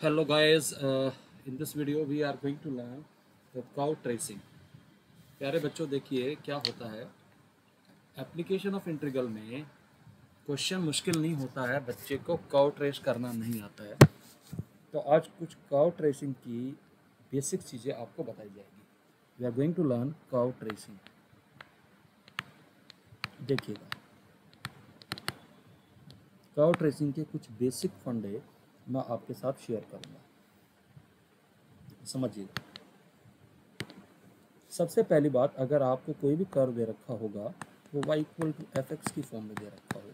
Hello guys, in this video we are going to learn the curve tracing. प्यारे बच्चों देखिए क्या होता है एप्लीकेशन ऑफ इंटीग्रल में क्वेश्चन मुश्किल नहीं होता है, बच्चे को कर्व ट्रेस करना नहीं आता है। तो आज कुछ कर्व ट्रेसिंग की बेसिक चीज़ें आपको बताई जाएगी। We are going to learn curve tracing. देखिएगा कर्व ट्रेसिंग के कुछ बेसिक फंडे मैं आपके साथ शेयर करूँगा, समझिएगा। सबसे पहली बात, अगर आपको कोई भी कर्व दे रखा होगा वो y equal to f x की फॉर्म में दे रखा होगा।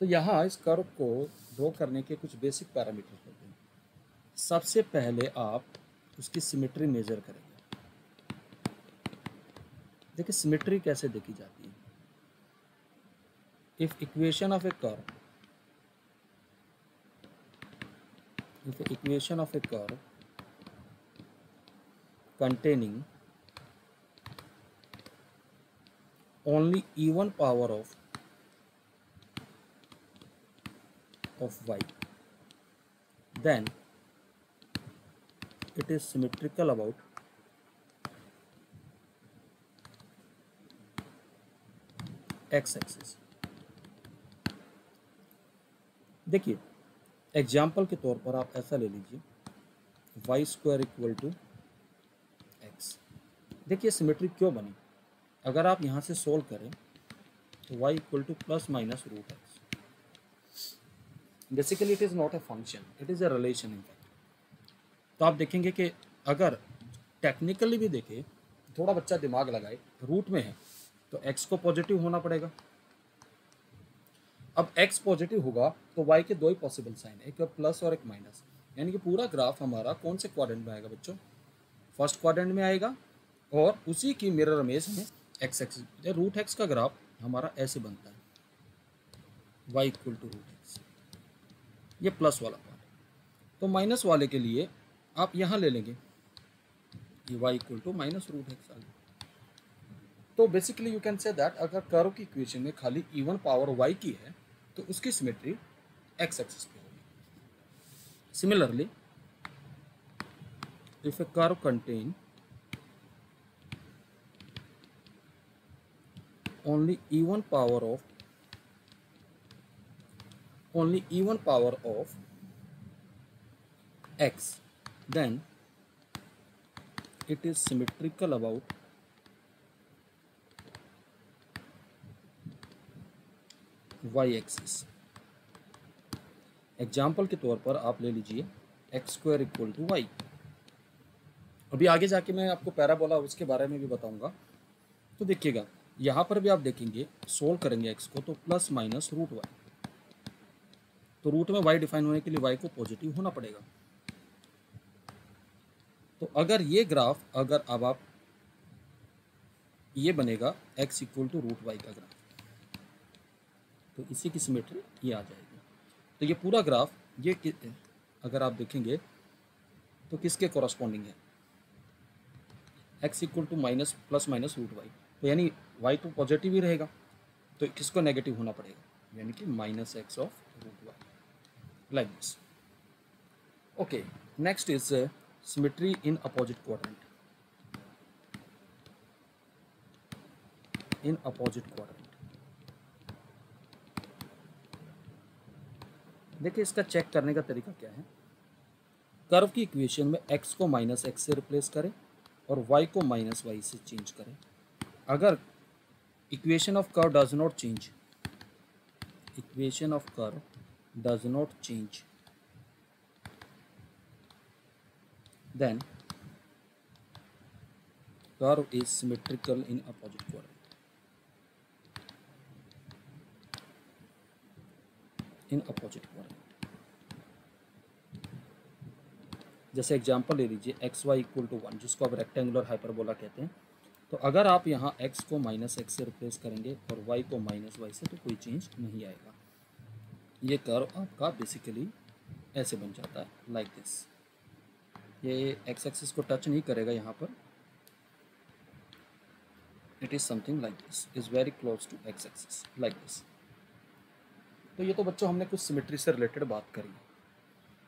तो यहाँ इस कर्व को ड्रॉ करने के कुछ बेसिक पैरामीटर होते हैं। सबसे पहले आप उसकी सिमेट्री मेजर करेंगे। देखिए सिमेट्री कैसे देखी जाती है। If equation of A curve containing only even power of y, then it is symmetrical about x axis। देखिए एग्जाम्पल के तौर पर आप ऐसा ले लीजिए y square equal to x. देखिए सिमेट्री क्यों बनी, अगर आप यहाँ से सोल्व करें तो y equal to plus minus root x. Basically it is not a function, it is a relation in fact. तो आप देखेंगे कि अगर टेक्निकली भी देखें, थोड़ा बच्चा दिमाग लगाए, रूट में है तो x को पॉजिटिव होना पड़ेगा। अब x पॉजिटिव होगा तो y के दो ही पॉसिबल साइन है, एक प्लस और एक माइनस, यानी कि पूरा ग्राफ हमारा कौन से क्वाड्रेंट में आएगा बच्चों, फर्स्ट क्वाड्रेंट में आएगा। और उसी की मिरर इमेज में एक्स एक्सिस रूट एक्स का ग्राफ हमारा ऐसे बनता है y equal to root x, ये प्लस वाला पार्ट। तो माइनस वाले के लिए आप यहाँ ले लेंगे ये y equal to minus root x आ गया। तो basically you can say that अगर कर्व की इक्वेशन में खाली इवन पावर y की है तो उसकी सिमेट्री एक्स एक्सिस पे होगी। Similarly if a curve contain only even power of x, then it is symmetrical about y axis। Example के तौर पर आप ले लीजिए x square equal to y. अभी आगे जाके मैं आपको पैराबोला उसके बारे में भी बताऊंगा। तो देखिएगा यहाँ पर भी आप देखेंगे सोल्व करेंगे एक्स को तो प्लस माइनस रूट वाई, तो रूट में वाई डिफाइन होने के लिए वाई को पॉजिटिव होना पड़ेगा। तो अगर ये ग्राफ अगर अब आप ये बनेगा x equal to root y का ग्राफ, तो इसी की सिमेट्री ये आ जाएगी। तो ये पूरा ग्राफ ये अगर आप देखेंगे तो किसके कॉरस्पॉन्डिंग है, x equal to minus plus minus root y. तो यानी y तो पॉजिटिव ही रहेगा, तो किसको नेगेटिव होना पड़ेगा, यानी कि minus x of root y, like this. Okay, next is symmetry in opposite quadrant. In opposite quadrant देखिए इसका चेक करने का तरीका क्या है। कर्व की इक्वेशन में x को माइनस एक्स से रिप्लेस करें और y को माइनस वाई से चेंज करें। अगर equation of curve does not change, equation of curve does not change, then curve is symmetrical in opposite quadrant. In opposite quadrant जैसे एग्जांपल ले लीजिए एक्स वाई इक्वल टू 1, जिसको आप rectangular hyperbola कहते हैं। तो अगर आप यहाँ x को माइनस एक्स से रिप्लेस करेंगे और y को माइनस वाई से, तो कोई चेंज नहीं आएगा। ये कर्व आपका बेसिकली ऐसे बन जाता है, लाइक दिस। ये x एक्सिस को टच नहीं करेगा यहाँ पर, it is something like this, is very close to x axis, like this. तो ये तो बच्चों हमने कुछ सिमेट्री से रिलेटेड बात करी।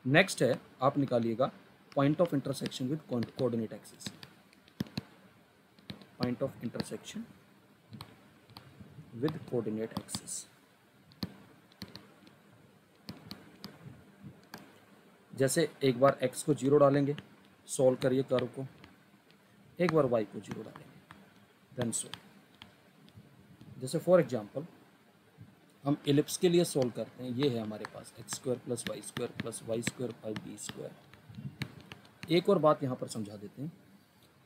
नेक्स्ट है आप निकालिएगा point of intersection with coordinate axis, point of intersection with coordinate axis. जैसे एक बार x को 0 डालेंगे, सॉल्व करिए कर्व को, एक बार y को 0 डालेंगे, देन सॉल्व। जैसे फॉर एग्जांपल हम एलिप्स के लिए सॉल्व करते हैं, ये है हमारे पास x² + y² + y² / b²। एक और बात यहाँ पर समझा देते हैं,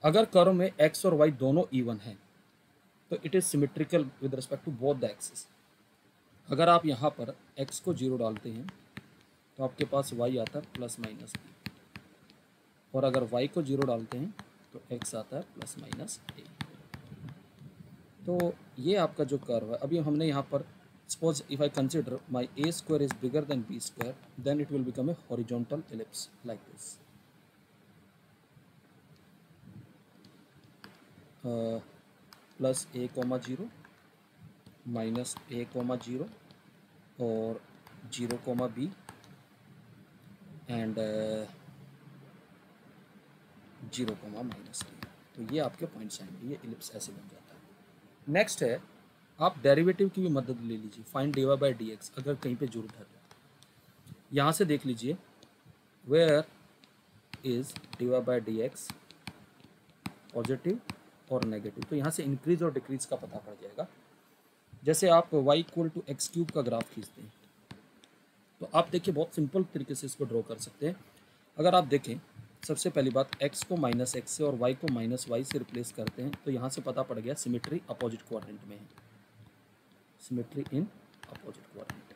अगर कर्व में x और y दोनों इवन हैं तो it is symmetrical with respect to both the axis. अगर आप यहाँ पर x को 0 डालते हैं तो आपके पास y आता है ±b, और अगर y को 0 डालते हैं तो x आता है ±a। तो ये आपका जो कर्व है, अभी हमने यहाँ पर suppose if I consider my a² is bigger than b², then it will become a horizontal ellipse like this. +a, 0 -a, 0 और 0, b एंड 0, -b। तो ये आपके पॉइंट्स आएंगे, ये एलिप्स ऐसे बन जाता है। नेक्स्ट है आप डेरिवेटिव की भी मदद ले लीजिए, फाइंड dy/dx अगर कहीं पे जरूरत है तो। यहाँ से देख लीजिए वेयर इज dy/dx पॉजिटिव और नेगेटिव, तो यहाँ से इंक्रीज और डिक्रीज का पता पड़ जाएगा। जैसे आप y = x³ का ग्राफ खींचते हैं तो आप देखिए बहुत सिंपल तरीके से इसको ड्रॉ कर सकते हैं। अगर आप देखें, सबसे पहली बात x को -x से और y को -y से रिप्लेस करते हैं तो यहाँ से पता पड़ गया सिमेट्री अपोजिट क्वाड्रेंट में है, सिमेट्री इन अपोजिट क्वाड्रेंट।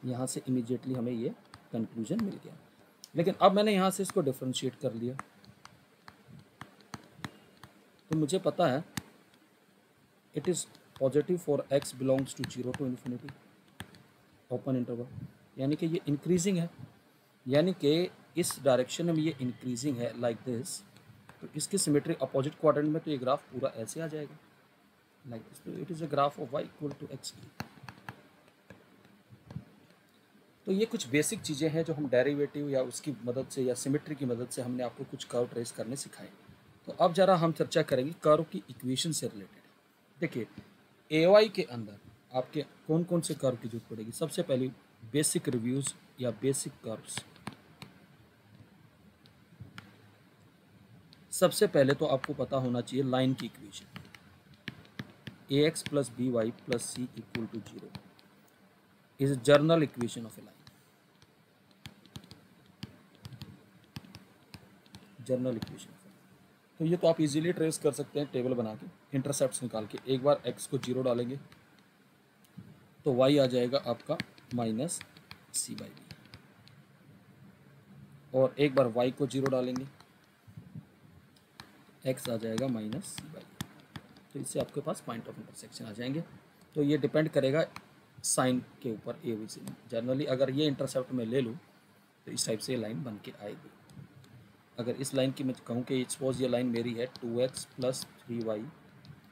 यहाँ से इमीडिएटली हमें ये कंक्लूजन मिल गया। लेकिन अब मैंने यहाँ से इसको डिफरेंशिएट कर लिया तो मुझे पता है it is positive for x belongs to 0 to ∞, open interval, यानी कि ये इंक्रीजिंग है, यानी कि इस डायरेक्शन में ये इंक्रीजिंग है लाइक दिस। तो इसकी सिमेट्री अपोजिट क्वाड्रेंट में तो ये ग्राफ पूरा ऐसे आ जाएगा लाइक दिस। तो it is a graph of y = x³। तो ये कुछ बेसिक चीज़ें हैं जो हम डेरिवेटिव या उसकी मदद से या सिमेट्री की मदद से हमने आपको कुछ कर्व ट्रेस करने सिखाए। तो अब ज़रा हम चर्चा करेंगे कर्व की इक्वेशन से रिलेटेड। देखिए AY के अंदर आपके कौन कौन से कर्व की जरूरत पड़ेगी। सबसे पहले बेसिक रिव्यूज़ या बेसिक कर्व्स। सबसे पहले तो आपको पता होना चाहिए लाइन की equation, ax + by + c = 0 is journal equation of A line, general equation. तो ये तो आप इजीली ट्रेस कर सकते हैं टेबल बना के, इंटरसेप्ट्स निकाल के। एक बार x को 0 डालेंगे तो y आ जाएगा आपका -c/b, और एक बार y को 0 डालेंगे x आ जाएगा -c/b। तो इससे आपके पास पॉइंट ऑफ इंटरसेक्शन आ जाएंगे। तो ये डिपेंड करेगा साइन के ऊपर ए बी सी। जनरली अगर ये इंटरसेप्ट में ले लूँ तो इस टाइप से लाइन बन के आएगी। अगर इस लाइन की मैं कहूँ कि सपोज ये लाइन मेरी है 2x + 3y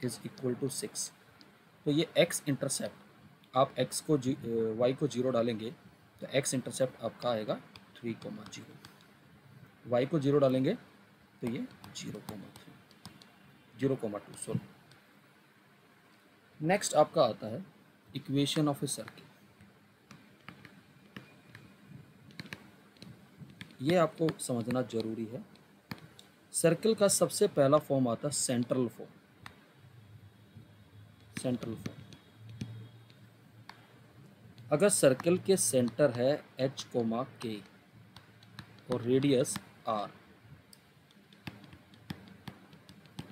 = 6, तो ये x इंटरसेप्ट आप x को y को 0 डालेंगे तो x इंटरसेप्ट आपका आएगा 3,0, y को 0 डालेंगे तो ये 0,2 सॉरी। नेक्स्ट आपका आता है इक्वेशन ऑफ ए सर्किल। ये आपको समझना जरूरी है। सर्किल का सबसे पहला फॉर्म आता है सेंट्रल फॉर्म। सेंट्रल फॉर्म, अगर सर्किल के सेंटर है h, k और रेडियस r,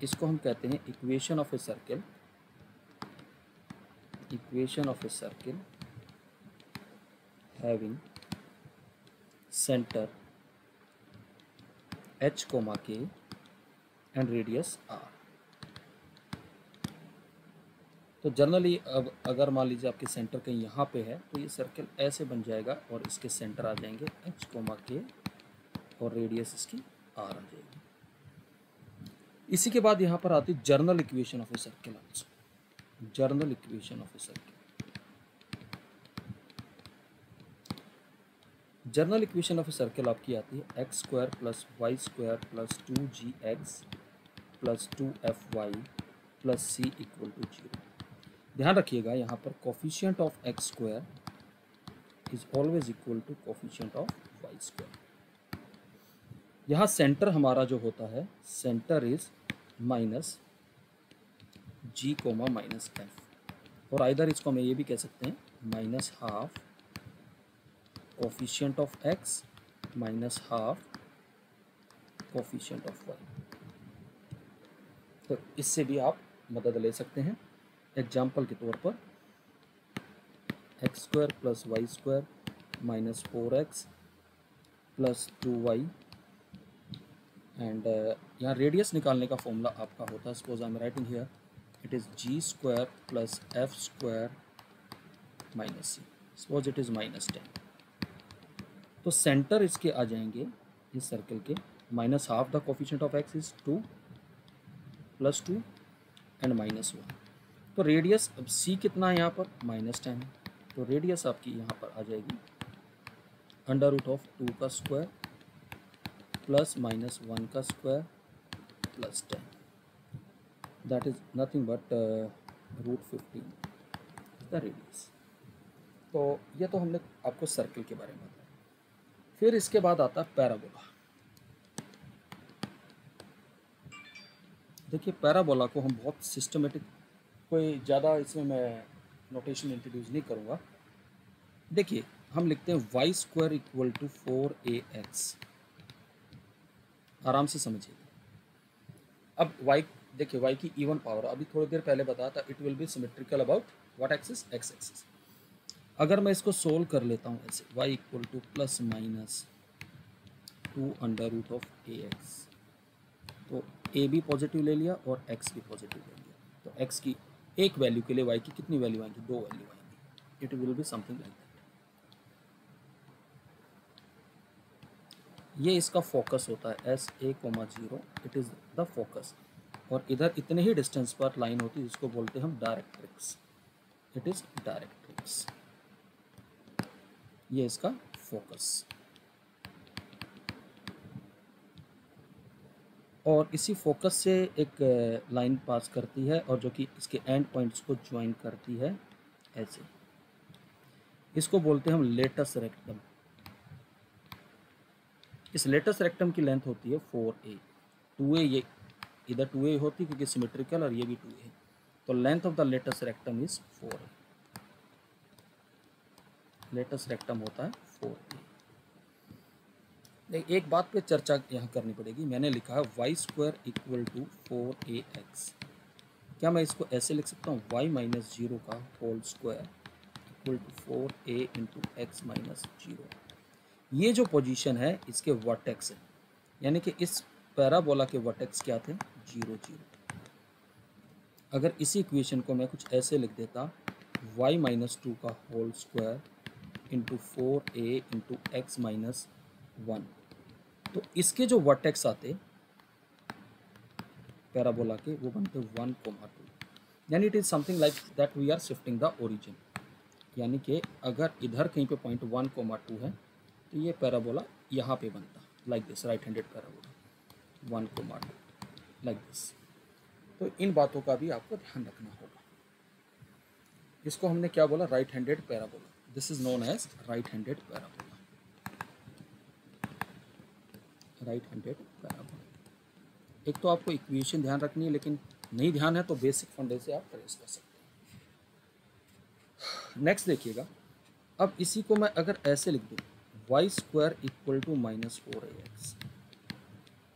इसको हम कहते हैं equation of a circle. Equation of a circle having centre h, k and radius r। तो जनरली अब अगर मान लीजिए आपके सेंटर कहीं यहाँ पे है तो ये सर्किल ऐसे बन जाएगा और इसके सेंटर आ जाएंगे h, k और रेडियस इसकी r आ जाएगी। इसी के बाद यहाँ पर आती है general equation of a circle. General equation of a circle, general equation of a circle आपकी आती है x square plus y square plus 2gx plus 2fy plus c equal to 0। ध्यान रखिएगा यहाँ पर coefficient of x square is always equal to coefficient of y square. यहाँ centre हमारा जो होता है, centre is minus g comma minus f, और आइदर इसको हम ये भी कह सकते हैं minus half coefficient of x minus half coefficient of y. तो इससे भी आप मदद ले सकते हैं। एग्जाम्पल के तौर पर x square plus y square minus 4x plus 2y, and यहाँ रेडियस निकालने का फॉर्मूला आपका होता है, suppose I am writing here it is g square plus f square minus c, suppose it is -10। तो सेंटर इसके आ जाएंगे इस सर्कल के minus half the coefficient of x is 2 plus 2 and -1। तो रेडियस अब सी कितना है यहाँ पर -10, तो रेडियस आपकी यहाँ पर आ जाएगी अंडर रूट ऑफ 2 का स्क्वायर प्लस -1 का square plus 10, that is nothing but √15 the radius. तो ये तो हमने आपको सर्कल के बारे में बताया। फिर इसके बाद आता है पैराबोला। देखिए पैराबोला को हम बहुत सिस्टमेटिक, कोई ज़्यादा इसमें मैं नोटेशन इंट्रोड्यूस नहीं करूँगा। देखिए हम लिखते हैं Y square equal to 4ax, आराम से समझिए। अब y, देखिए y की इवन पावर, अभी थोड़ी देर पहले बताया था it will be symmetrical about what axis, x axis. अगर मैं इसको सोल्व कर लेता हूँ ऐसे y equal to plus minus 2 under root of ax, तो a भी पॉजिटिव ले लिया और x भी पॉजिटिव ले लिया, तो x की एक वैल्यू के लिए y की कितनी वैल्यू आएंगी, 2 वैल्यू आएंगी। It will be something like that. ये इसका फोकस होता है SA,0, it is the focus, और इधर इतने ही डिस्टेंस पर लाइन होती है जिसको बोलते हैं हम डायरेक्ट्रिक्स, इट इज़ डायरेक्ट्रिक्स, ये इसका फोकस। और इसी फोकस से एक लाइन पास करती है और जो कि इसके एंड पॉइंट्स को ज्वाइन करती है ऐसे, इसको बोलते हैं हम लेटस रेक्टम। इस लेटस रेक्टम की लेंथ होती है 4a, 2a, ये इधर 2a होती है क्योंकि सिमेट्रिकल, और ये भी 2a, तो length of the latus rectum is 4a, latus rectum होता है 4a। एक बात पे चर्चा यहाँ करनी पड़ेगी, मैंने लिखा है Y square equal to 4ax, क्या मैं इसको ऐसे लिख सकता हूँ y माइनस 0 का whole square equal to 4a into x minus 0। ये जो पोजीशन है इसके वर्टेक्स है, यानी कि इस पैराबोला के वर्टेक्स क्या थे, 0 0। अगर इसी इक्वेशन को मैं कुछ ऐसे लिख देता y माइनस 2 का whole square into 4a into x minus 1, तो इसके जो वर्टेक्स आते पैराबोला के वो बनते 1,2, यानी it is something like that we are shifting the origin, यानी कि अगर इधर कहीं पे पॉइंट 1,2 है तो ये पैराबोला यहाँ पे बनता like this, right handed parabola 1,2 like this. तो इन बातों का भी आपको ध्यान रखना होगा। इसको हमने क्या बोला, right handed parabola, this is known as right handed parabola, right handed parabola. एक तो आपको इक्वेशन ध्यान रखनी है, लेकिन नहीं ध्यान है तो बेसिक फंडे से आप ट्रेस कर सकते हैं। नेक्स्ट देखिएगा, अब इसी को मैं अगर ऐसे लिख दूँ Y square equal to -4ax,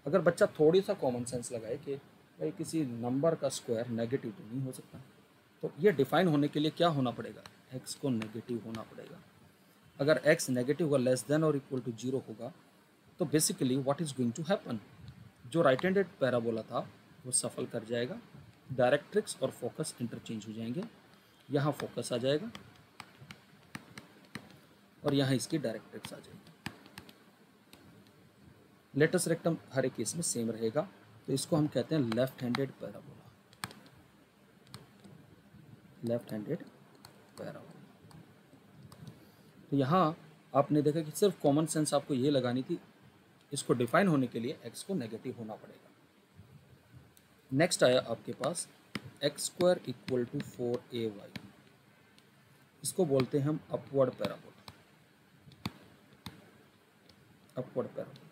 अगर बच्चा थोड़ी सा कॉमन सेंस लगाए कि भाई किसी नंबर का स्क्वायर नेगेटिव तो नहीं हो सकता, तो ये डिफाइन होने के लिए क्या होना पड़ेगा, x को नेगेटिव होना पड़ेगा। अगर x नेगेटिव होगा, लेस देन और इक्वल टू 0 होगा, तो basically what is going to happen, जो राइट हैंडेड पैराबोला था वो सफल कर जाएगा, डायरेक्ट्रिक्स और फोकस इंटरचेंज हो जाएंगे, यहाँ फोकस आ जाएगा और यहाँ इसकी डायरेक्ट्रिक्स आ जाएगी। लेटस रेक्टम हर एक केस में सेम रहेगा, तो इसको हम कहते हैं left handed parabola, left handed parabola. तो यहाँ आपने देखा कि सिर्फ कॉमन सेंस आपको ये लगानी थी, इसको डिफाइन होने के लिए x को नेगेटिव होना पड़ेगा। नेक्स्ट आया आपके पास x square equal to 4ay, इसको बोलते हैं हम अपवर्ड पैराबोला, अपवर्ड पैराबोला।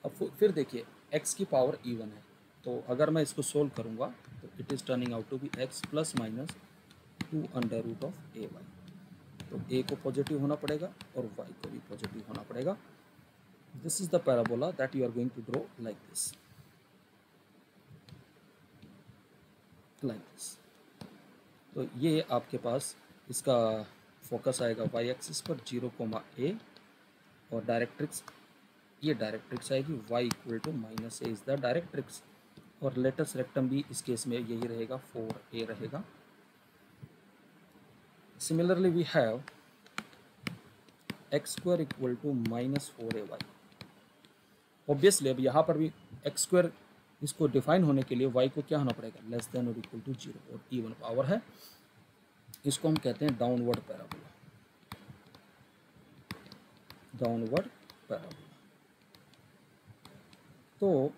अब फिर देखिए x की पावर इवन है, तो अगर मैं इसको सोल्व करूंगा तो it is turning out to be x plus minus 2 under root of ay। तो a को पॉजिटिव होना पड़ेगा और y को भी पॉजिटिव होना पड़ेगा। This is the parabola that you are going to draw like this, like this. तो ये आपके पास इसका फोकस आएगा y एक्सिस पर 0, और डायरेक्ट्रिक्स, ये डायरेक्ट्रिक्स आएगी y equal to minus a is the directrix, और लेटेस्ट रेक्टम भी इस केस में यही रहेगा, 4a रहेगा। Similarly we have x square equal to minus 4ay। Obviously अब यहाँ पर भी एक्स स्क्वायर इसको डिफाइन होने के लिए y को क्या होना पड़ेगा, लेस देन और इक्वल टू 0, और इवन पावर है, इसको हम कहते हैं डाउनवर्ड पैराबोला, डाउनवर्ड पैराबोला। तो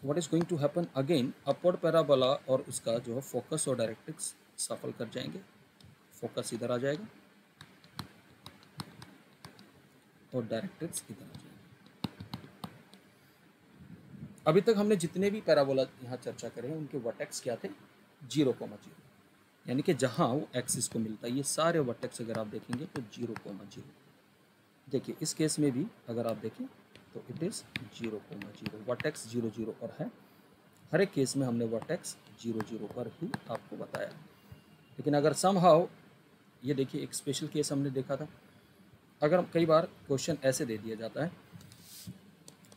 what is going to happen again, upward parabola और उसका जो है फोकस और डायरेक्ट्रिक्स सफल कर जाएंगे, फोकस इधर आ जाएगा और डायरेक्ट्रिक्स इधर आ जाएंगे। अभी तक हमने जितने भी पैराबोला यहाँ चर्चा करें उनके वर्टेक्स क्या थे, 0,0, यानी कि जहाँ वो एक्सिस को मिलता है, ये सारे वर्टेक्स अगर आप देखेंगे तो 0,0। देखिए इस केस में भी अगर आप देखें तो इट इज़ 0,0, वर्टेक्स 0,0 पर है। हर एक केस में हमने वर्टेक्स 0,0 पर ही आपको बताया। लेकिन अगर समहाउ, ये देखिए एक स्पेशल केस हमने देखा था, अगर कई बार क्वेश्चन ऐसे दे दिया जाता है,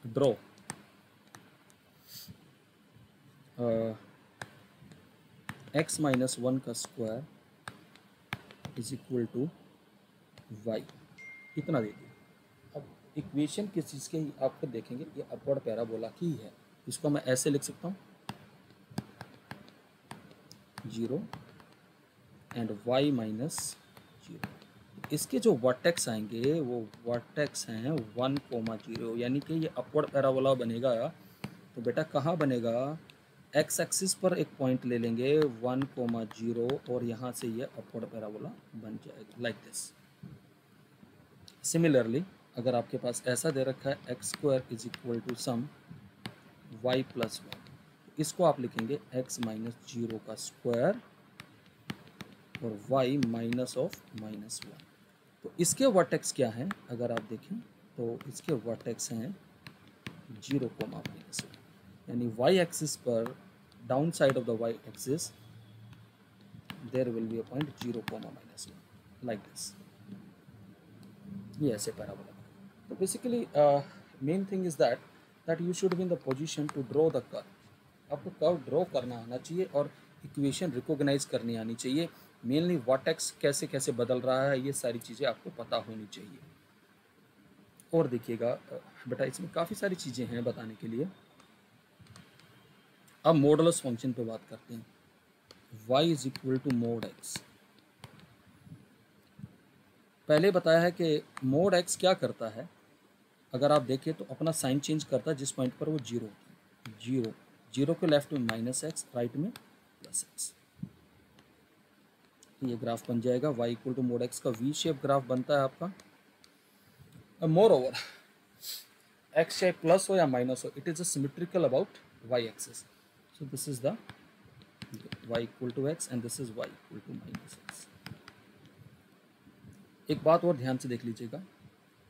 ड्रॉ x माइनस 1 का square is equal to y, इतना दे दिया। अब इक्वेशन किस चीज़ के आपको देखेंगे, ये अपवर्ड पैराबोला की है, इसको मैं ऐसे लिख सकता हूँ 0 एंड y माइनस 0। इसके जो वर्टेक्स आएंगे वो वर्टेक्स हैं 1,0, यानी कि ये अपवर्ड पैराबोला बनेगा। तो बेटा कहाँ बनेगा, एक्स एक्सिस पर एक पॉइंट ले लेंगे 1,0 और यहाँ से ये अपवर्ड पैराबोला बन जाएगा लाइक दिस। सिमिलरली अगर आपके पास ऐसा दे रखा है x square is equal to some y plus 1, इसको आप लिखेंगे एक्स माइनस 0 का स्क्वायर और y माइनस ऑफ माइनस 1। तो इसके वर्टेक्स क्या हैं, अगर आप देखें तो इसके वर्टेक्स हैं 0, माइनस 1, यानी y एक्सिस पर down side of the y axis there will be a point 0, minus 1 like this. ये ऐसे पैराबोला। तो basically main thing is that you should be in the position to draw the curve. आपको curve draw करना आना चाहिए और equation recognise करनी आनी चाहिए। मेनली वर्टेक्स कैसे कैसे बदल रहा है, ये सारी चीज़ें आपको पता होनी चाहिए। और देखिएगा बेटा इसमें काफ़ी सारी चीज़ें हैं बताने के लिए। अब मॉडुलस फंक्शन पे बात करते हैं। y is equal to mod x। पहले बताया है कि मोड x क्या करता है, अगर आप देखें तो अपना साइन चेंज करता है जिस पॉइंट पर वो 0 होता है। 0 के लेफ्ट में माइनस एक्स, राइट में प्लस एक्स। ये ग्राफ बन जाएगा y equal to mod x का वी शेप ग्राफ बनता है आपका। मोर ओवर एक्स चाहे प्लस हो या माइनस हो, it is a symmetrical about y axis. So this is the y equal to x and this is y equal to minus x. एक बात और ध्यान से देख लीजिएगा,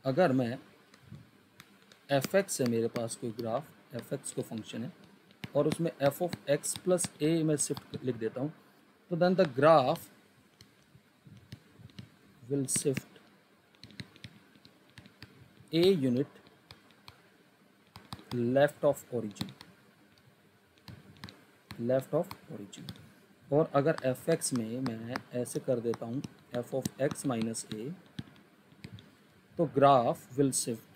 अगर मैं एफ एक्स है मेरे पास कोई ग्राफ, एफ एक्स को फंक्शन है और उसमें f of x plus a मैं शिफ्ट लिख देता हूँ, तो then the graph will shift a unit left of origin, left of origin। और अगर एफ एक्स में मैं ऐसे कर देता हूँ एफ ऑफ एक्स माइनस ए, तो graph will shift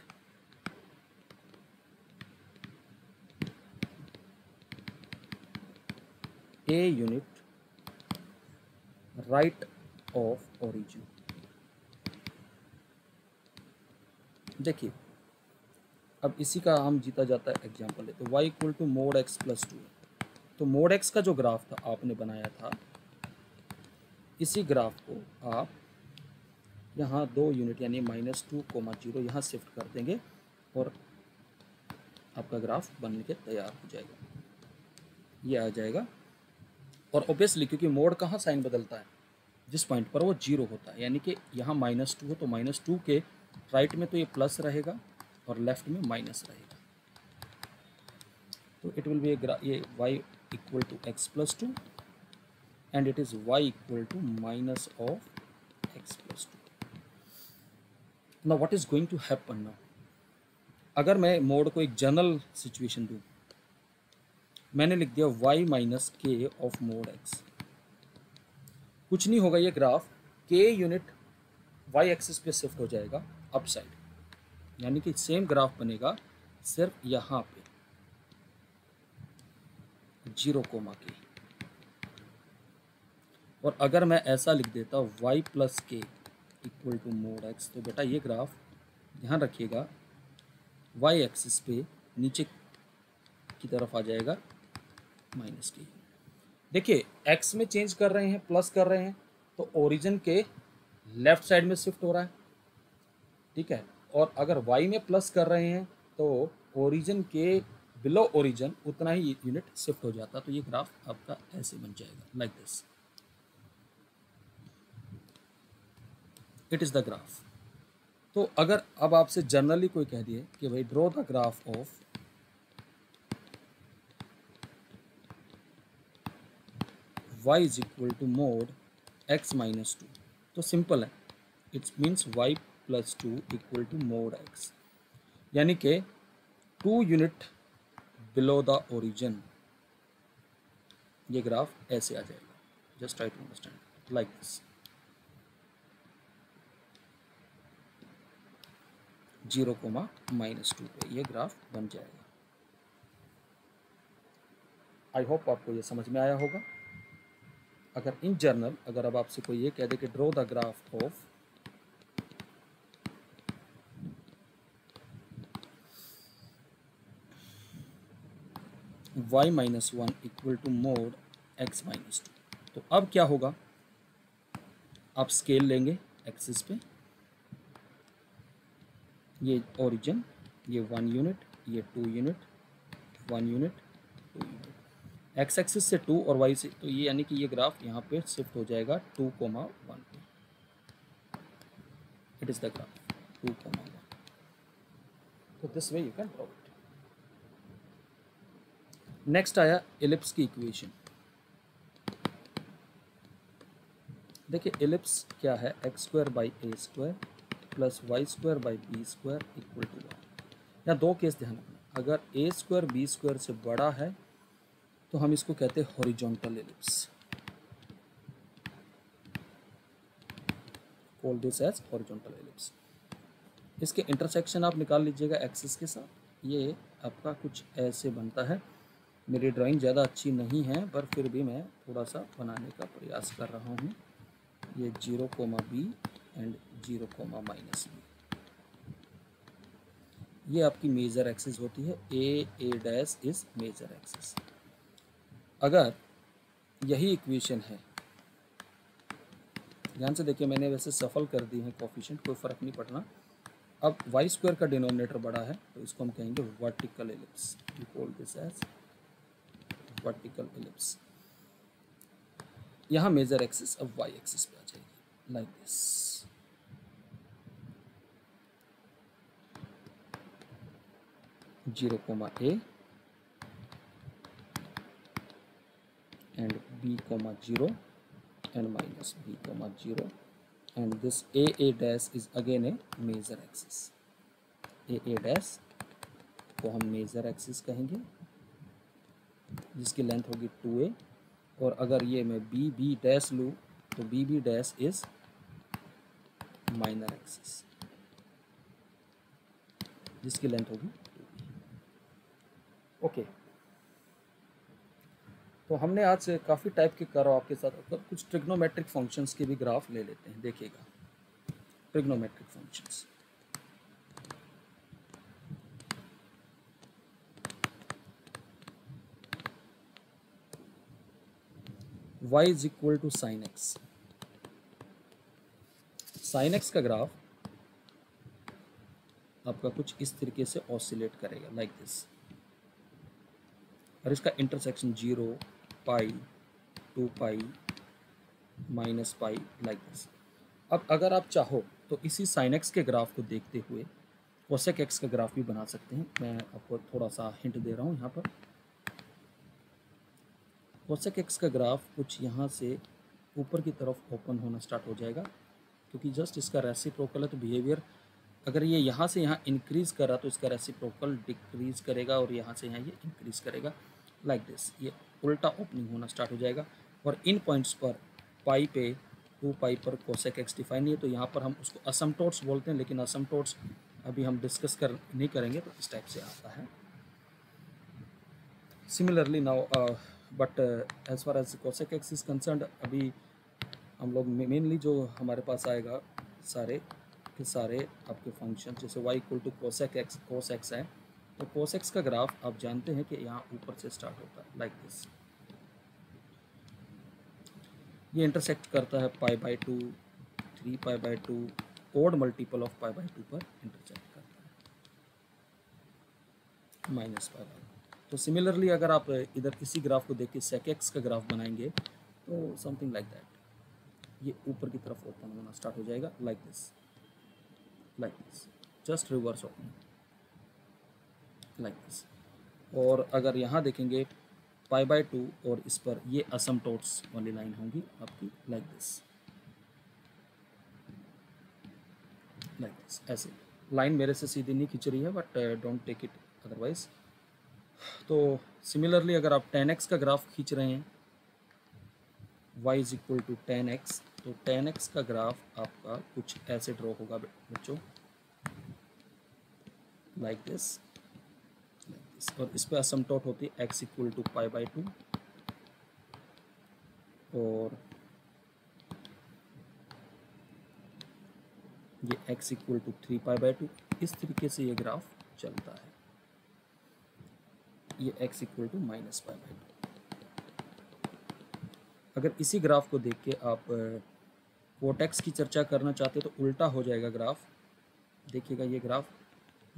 a unit right of origin। देखिए अब इसी का हम जीता जाता है एग्जाम्पल है, तो y equal to mod x plus two है। तो मोड एक्स का जो ग्राफ था आपने बनाया था, इसी ग्राफ को आप यहाँ 2 यूनिट यानी -2,0 यहाँ शिफ्ट कर देंगे और आपका ग्राफ बन के तैयार हो जाएगा, ये आ जाएगा। और ऑब्वियसली क्योंकि मोड कहाँ साइन बदलता है, जिस पॉइंट पर वो 0 होता है, यानी कि यहाँ -2 हो तो -2 के राइट में तो ये प्लस रहेगा और लेफ्ट में माइनस रहेगा। तो इट विल बी ये y equal to x plus two and it is y equal to minus of x plus two. Now what is going to happen now, अगर मैं मोड को एक जनरल सिचुएशन दूँ, मैंने लिख दिया y माइनस के ऑफ मोड एक्स, कुछ नहीं होगा, ये graph k unit y axis पे शिफ्ट हो जाएगा अप साइड, यानी कि सेम ग्राफ बनेगा सिर्फ यहाँ पे 0,k। और अगर मैं ऐसा लिख देता y प्लस के इक्वल टू मोड एक्स, तो बेटा ये ग्राफ ध्यान रखिएगा y एक्सिस पे नीचे की तरफ आ जाएगा -k। देखिए x में चेंज कर रहे हैं, प्लस कर रहे हैं, तो ओरिजिन के लेफ्ट साइड में शिफ्ट हो रहा है, ठीक है। और अगर y में प्लस कर रहे हैं तो ओरिजिन के बिलो ओरिजिन उतना ही यूनिट शिफ्ट हो जाता, तो ये ग्राफ आपका ऐसे बन जाएगा like this, it is the graph. तो अगर अब आपसे जनरली कोई कह दिए कि भाई draw the graph of y is equal to mod x minus two, तो सिंपल है, it's means y plus two equal to mod x, यानी कि 2 यूनिट बिलो द ओरिजिन, ये ग्राफ ऐसे आ जाएगा। Just try to understand like this, 0,-2 पे ये ग्राफ बन जाएगा। आई होप आपको ये समझ में आया होगा। अगर इन जनरल अगर अब आपसे कोई ये कह दे कि draw the graph of y minus one equal to mod x minus two, तो अब क्या होगा, आप स्केल लेंगे एक्सिस पे, ये ओरिजिन, ये 1 यूनिट, ये 2 unit, 1 unit, 2 unit, x axis से 2 और वाई से, तो ये यानी कि ये ग्राफ यहाँ पे शिफ्ट हो जाएगा 2,1 पे, इट इज़ द ग्राफ 2,1। तो this way you can draw it. Next आया एलिप्स की इक्वेशन। देखिए एलिप्स क्या है, x square by a square plus y square by b square equal to 1। यहाँ दो केस ध्यान रखना, अगर ए स्क्वायर बी स्क्वायर से बड़ा है तो हम इसको कहते हैं horizontal ellipse, call this as horizontal ellipse. इसके इंटरसेक्शन आप निकाल लीजिएगा एक्सिस के साथ, ये आपका कुछ ऐसे बनता है। मेरी ड्राइंग ज़्यादा अच्छी नहीं है पर फिर भी मैं थोड़ा सा बनाने का प्रयास कर रहा हूँ। ये 0,b एंड 0,-b, ये आपकी मेजर एक्सिस होती है, ए डैश इज मेजर एक्सिस। अगर यही इक्वेशन है, ध्यान से देखिए मैंने वैसे सफल कर दी है कोफिशिएंट, कोई फ़र्क नहीं पड़ना। अब वाई स्क्वायर का डिनोमिनेटर बड़ा है तो इसको हम कहेंगे vertical ellipse, you call this as vertical ellipse. यहाँ मेजर एक्सिस अब वाई एक्सिस पे आ जाएगी like this. (0, a and b, 0 and minus b, 0, and this a dash is again a major axis, a dash को हम major axis कहेंगे जिसकी length होगी 2a, और अगर ये मैं b डैश लूँ तो b dash is minor axis जिसकी लेंथ होगी 2b। ओके, तो हमने आज से काफ़ी टाइप के करो आपके साथ, कुछ ट्रिग्नोमेट्रिक फंक्शंस के भी ग्राफ ले लेते हैं। देखिएगा trigonometric functions, y is equal to sine x. Sine x का ग्राफ आपका कुछ इस तरीके से ऑसिलेट करेगा लाइक दिस, और इसका intersection 0, pi, 2 pi, minus pi like this. अब अगर आप चाहो तो इसी साइन एक्स के ग्राफ को देखते हुए कोसेक एक्स का ग्राफ भी बना सकते हैं। मैं आपको थोड़ा सा हिंट दे रहा हूँ यहाँ पर। कोसेक एक्स का ग्राफ कुछ यहाँ से ऊपर की तरफ ओपन होना स्टार्ट हो जाएगा, क्योंकि जस्ट इसका रेसिप्रोकल है, तो बिहेवियर अगर ये यहाँ से यहाँ इंक्रीज़ कर रहा तो इसका रेसिप्रोकल डिक्रीज़ करेगा, और यहाँ से यहाँ ये इंक्रीज़ करेगा लाइक दिस। ये उल्टा ओपनिंग होना स्टार्ट हो जाएगा, और इन पॉइंट्स पर पाई पे 2 पाई पर कोसेक एक्स डिफाइन नहीं है, तो यहाँ पर हम उसको असमटोट्स बोलते हैं, लेकिन असमटोट्स अभी हम डिस्कस नहीं करेंगे। तो इस टाइप से आता है। Similarly now but as far as cosec x is concerned, अभी हम लोग मेनली जो हमारे पास आएगा सारे के सारे आपके फंक्शन, जैसे y equal to cosec x, cos x है, तो कोस एक्स का ग्राफ आप जानते हैं कि यहाँ ऊपर से स्टार्ट होता है लाइक दिस। ये इंटरसेक्ट करता है pi by 2, 3 pi by 2, odd multiple of pi by 2 पर इंटरसेक्ट करता है, माइनस पाई बाई। तो सिमिलरली अगर आप इधर इसी ग्राफ को देख के सेक एक्स का ग्राफ बनाएंगे तो समथिंग लाइक दैट, ये ऊपर की तरफ ओपन होना स्टार्ट हो जाएगा like this, like this, just reverse opening like this. और अगर यहाँ देखेंगे पाई बाई 2 और इस पर ये असमटोट्स वाली लाइन होंगी आपकी लाइक दिस, लाइक दिस। ऐसे लाइन मेरे से सीधी नहीं खींच रही है, but don't take it otherwise. तो सिमिलरली अगर आप 10x का ग्राफ खींच रहे हैं, y is equal to 10x, तो 10x का ग्राफ आपका कुछ ऐसे ड्रॉ होगा बच्चों, लाइक दिस, और इस पर असमटोट होती है x equal to pi by 2, और ये x equal to 3 pi by 2। इस तरीके से ये ग्राफ चलता है, ये x equal to minus pi by 2। अगर इसी ग्राफ को देख के आप कोटेक्स की चर्चा करना चाहते हो तो उल्टा हो जाएगा ग्राफ। देखिएगा ये ग्राफ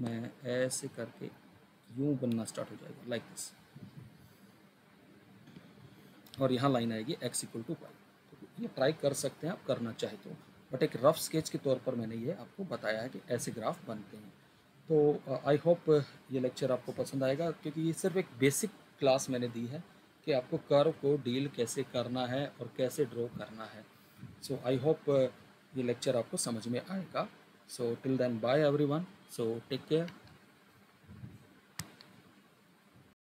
मैं ऐसे करके यूं बनना स्टार्ट हो जाएगा लाइक दिस, और यहाँ लाइन आएगी x इक्वल टू पाई। तो ये ट्राई कर सकते हैं आप करना चाहे तो, बट एक रफ स्केच के तौर पर मैंने ये आपको बताया है कि ऐसे ग्राफ बनते हैं। तो आई होप ये लेक्चर आपको पसंद आएगा, क्योंकि ये सिर्फ एक बेसिक क्लास मैंने दी है कि आपको कर्व को डील कैसे करना है और कैसे ड्रॉ करना है। सो आई होप ये लेक्चर आपको समझ में आएगा। So till then bye everyone, so take care.